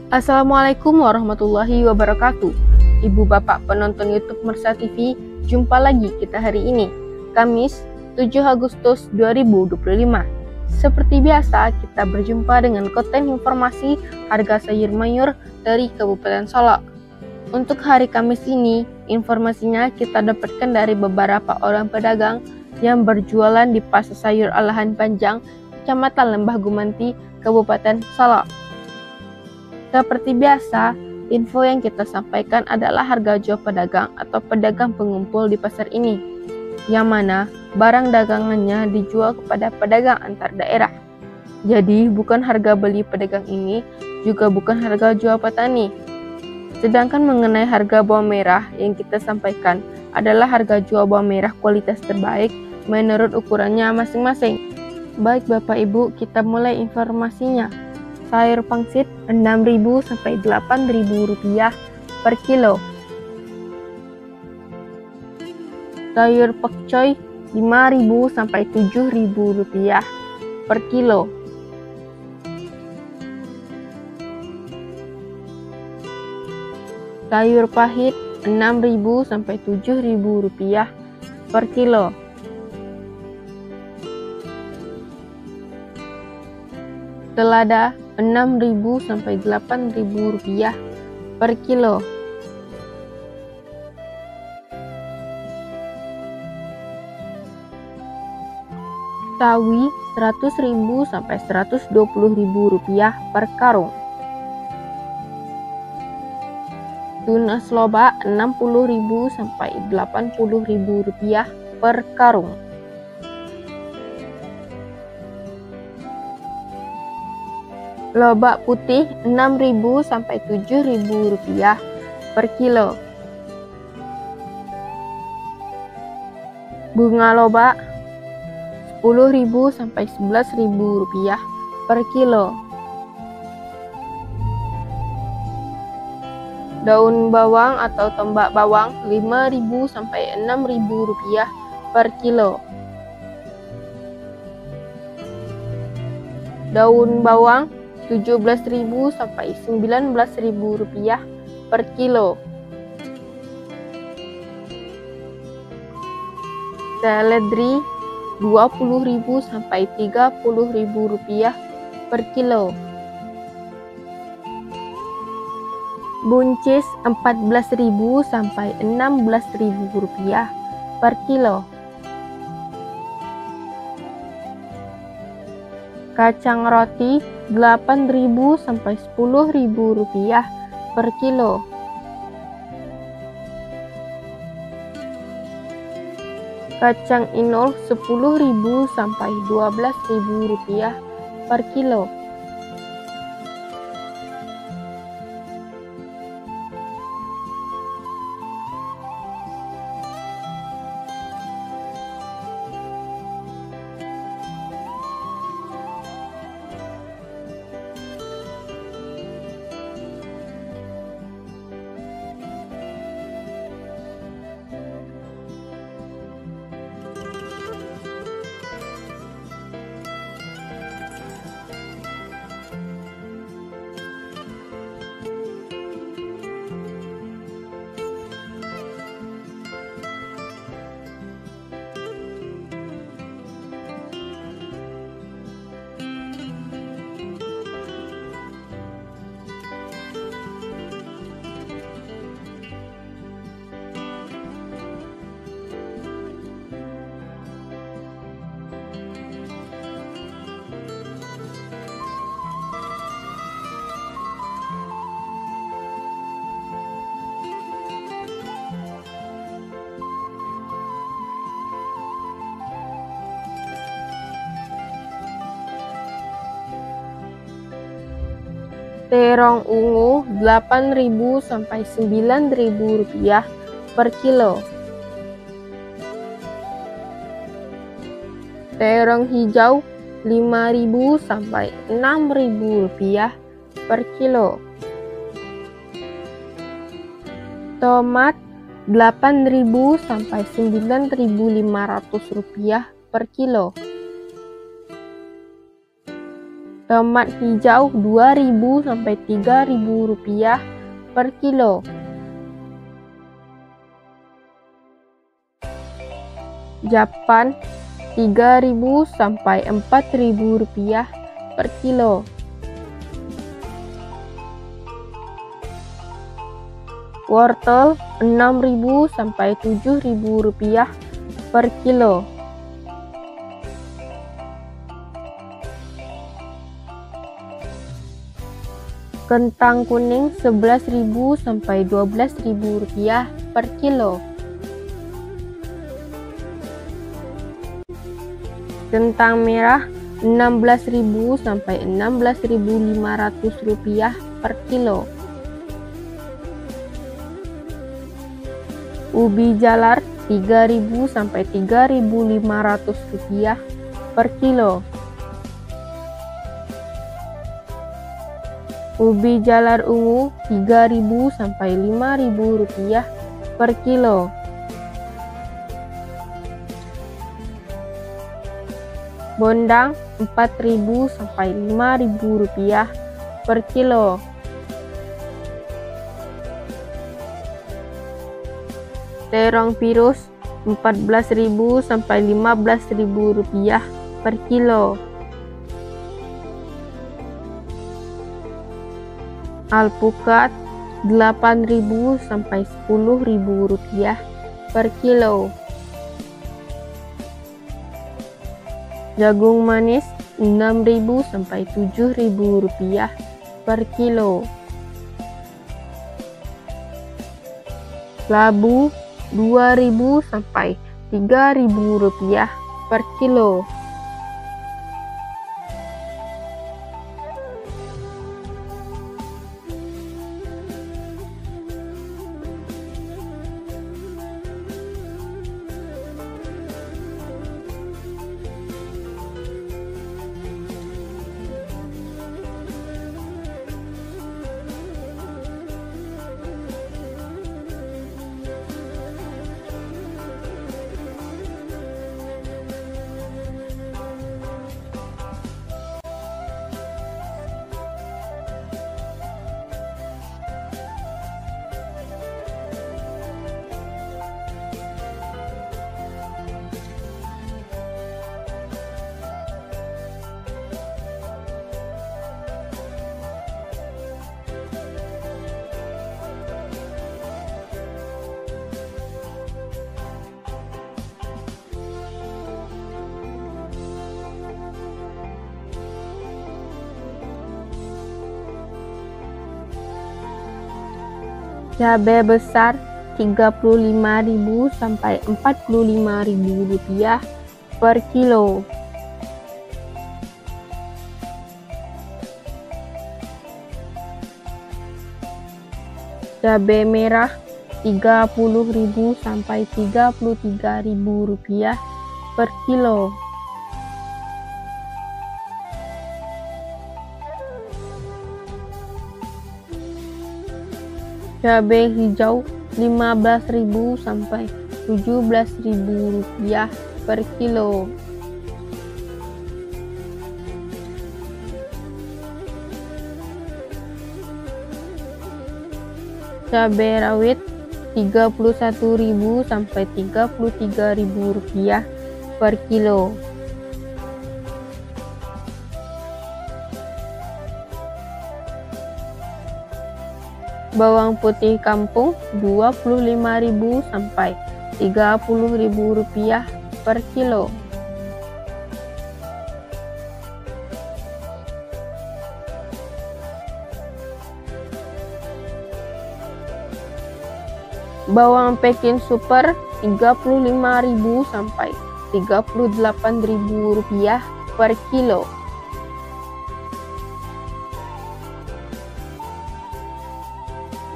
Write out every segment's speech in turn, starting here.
Assalamualaikum warahmatullahi wabarakatuh. Ibu bapak penonton YouTube Mersa TV, jumpa lagi kita hari ini, Kamis 7 Agustus 2025. Seperti biasa, kita berjumpa dengan konten informasi harga sayur mayur dari Kabupaten Solok. Untuk hari Kamis ini, informasinya kita dapatkan dari beberapa orang pedagang yang berjualan di Pasar Sayur Alahan Panjang, Kecamatan Lembah Gumanti, Kabupaten Solok. Seperti biasa, info yang kita sampaikan adalah harga jual pedagang atau pedagang pengumpul di pasar ini, yang mana barang dagangannya dijual kepada pedagang antar daerah. Jadi, bukan harga beli pedagang ini, juga bukan harga jual petani. Sedangkan mengenai harga bawang merah yang kita sampaikan adalah harga jual bawang merah kualitas terbaik menurut ukurannya masing-masing. Baik Bapak Ibu, kita mulai informasinya. Sayur pangsit 6.000 sampai 8.000 rupiah per kilo. Sayur pakcoy 5.000 sampai 7.000 rupiah per kilo. Sayur pahit 6.000 sampai 7.000 rupiah per kilo. Selada 6.000 sampai 8.000 rupiah per kilo. Sawi 100.000 sampai 120.000 rupiah per karung. Tuna sloba 60.000 sampai 80.000 rupiah per karung. Lobak putih 6.000 sampai 7.000 rupiah per kilo. Bunga lobak 10.000 sampai 11.000 rupiah per kilo. Daun bawang atau tombak bawang 5.000 sampai 6.000 rupiah per kilo. Daun bawang 17.000 sampai 19.000 rupiah per kilo. Seledri 20.000 sampai 30.000 rupiah per kilo. Buncis 14.000 sampai 16.000 rupiah per kilo. Kacang roti 8.000 sampai 10.000 rupiah per kilo. Kacang inul 10.000 sampai 12.000 rupiah per kilo. Terong ungu 8.000 sampai 9.000 rupiah per kilo. Terong hijau 5.000 sampai 6.000 rupiah per kilo. Tomat 8.000 sampai 9.500 rupiah per kilo. Tomat hijau Rp2.000 sampai Rp3.000 per kilo. Japan Rp3.000 sampai Rp4.000 per kilo. Wortel Rp6.000 sampai Rp7.000 per kilo. Kentang kuning Rp11.000 sampai Rp12.000 per kilo. Kentang merah Rp16.000 sampai Rp16.500 per kilo. Ubi jalar Rp3.000 sampai Rp3.500 per kilo. Ubi jalar ungu Rp3.000 sampai Rp5.000 per kilo. Bondang Rp4.000 sampai Rp5.000 per kilo. Terong virus Rp14.000 sampai Rp15.000 per kilo. Alpukat Rp8.000 sampai Rp10.000 per kilo. Jagung manis Rp6.000 sampai Rp7.000 per kilo. Labu Rp2.000 sampai Rp3.000 per kilo. Cabai besar Rp35.000 sampai Rp45.000 per kilo. Cabai merah Rp30.000 sampai Rp33.000 per kilo. Cabai hijau Rp15.000 sampai Rp17.000 per kilo. Cabai rawit Rp31.000 sampai Rp33.000 per kilo. Bawang putih kampung Rp25.000 sampai Rp30.000 per kilo. Bawang Peking super Rp35.000 sampai Rp38.000 per kilo.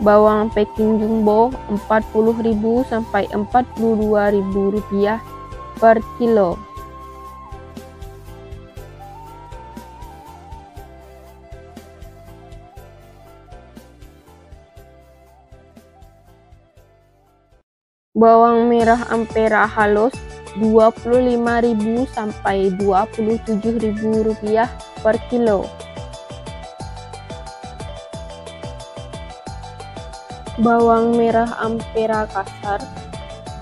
Bawang Peking jumbo Rp40.000 sampai Rp42.000 per kilo. Bawang merah Ampera halus Rp25.000 sampai Rp27.000 per kilo. Bawang merah Ampera kasar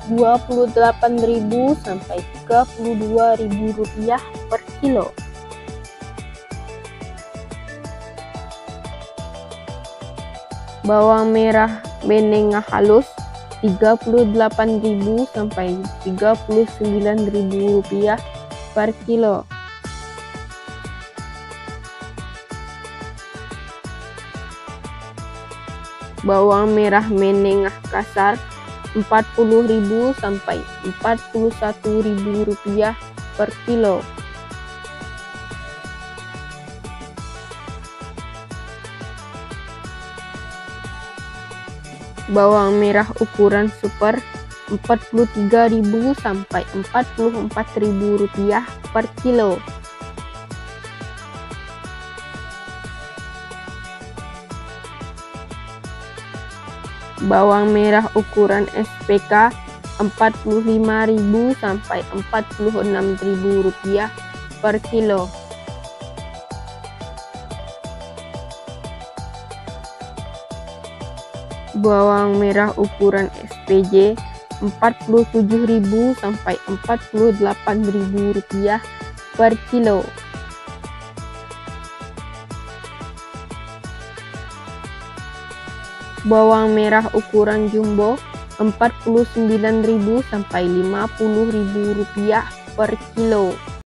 Rp28.000 sampai Rp32.000 per kilo. Bawang merah menengah halus Rp38.000 sampai Rp39.000 per kilo. Bawang merah menengah kasar Rp40.000 sampai Rp41.000 per kilo. Bawang merah ukuran super Rp43.000 sampai Rp44.000 per kilo. Bawang merah ukuran SPK Rp45.000 sampai Rp46.000 per kilo. Bawang merah ukuran SPJ Rp47.000 sampai Rp48.000 per kilo. Bawang merah ukuran jumbo Rp49.000 sampai Rp50.000 per kilo.